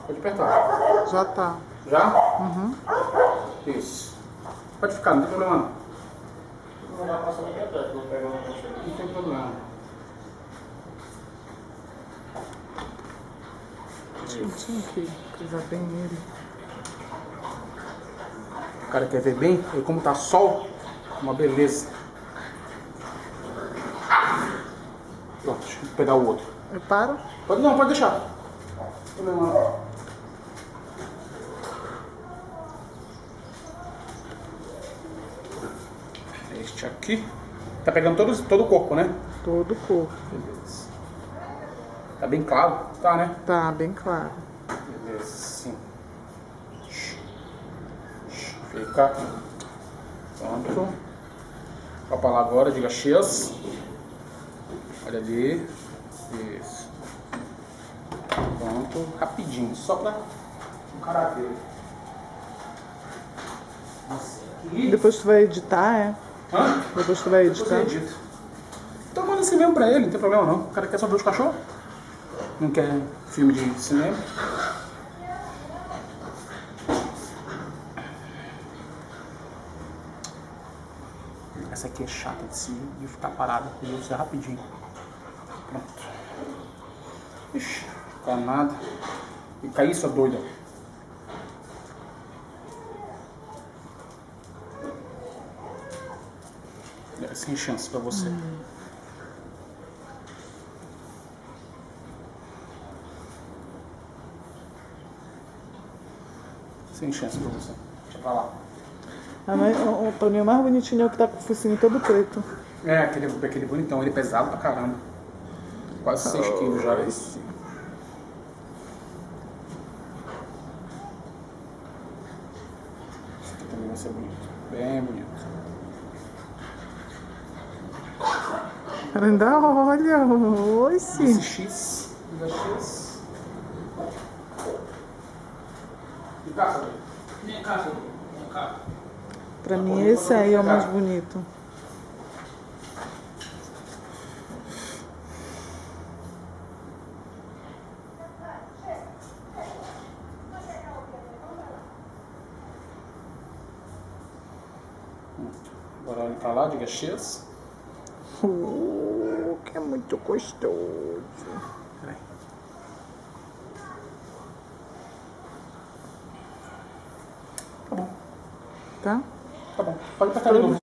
Pode apertar. Já tá. Já? Uhum. Isso. Pode ficar, não tem problema não. Não vai passar nem pra trás, vou pegar uma coisa ali. Não tem problema. Tinha que coisar bem nele. O cara quer ver bem, e como tá sol, uma beleza. Pronto, deixa eu pegar o outro. Eu paro? Pode não, pode deixar. Não tem problema não. Este aqui. Tá pegando todo o corpo, né? Todo o corpo. Beleza. Tá bem claro? Tá, né? Tá, bem claro. Beleza, sim. Fica. Pronto. Opa lá agora, diga cheers. Olha ali. Isso. Pronto. Rapidinho, só pra o cara ver. Nossa, aqui. Depois tu vai editar, é? Hã? Depois tu vai Depois eu editar. edito. Então manda assim mesmo pra ele, não tem problema não. O cara quer só ver os cachorros. Não quer filme de cinema. Essa aqui é chata de ficar parada. E eu ser rapidinho. Pronto. Ixi, não fica nada. Fica isso, doida. É sem chance pra você. Sem chance pra você. Deixa pra lá. Ah, mas, pra mim o mais bonitinho é o que tá com o focinho todo preto. É, aquele bonitão. Ele é pesado pra caramba. Quase 6 quilos já. Esse. Esse aqui também vai ser bonito. Bem bonito. Ela ainda olha. Oi, sim. Esse X. Liga X. E cá, vem cá, vem cá. Pra mim esse aí é o mais bonito. Agora olha pra lá, diga X. Que é muito gostoso. Peraí. Tá bom. Tá? Tá bom. Pode apertar de novo.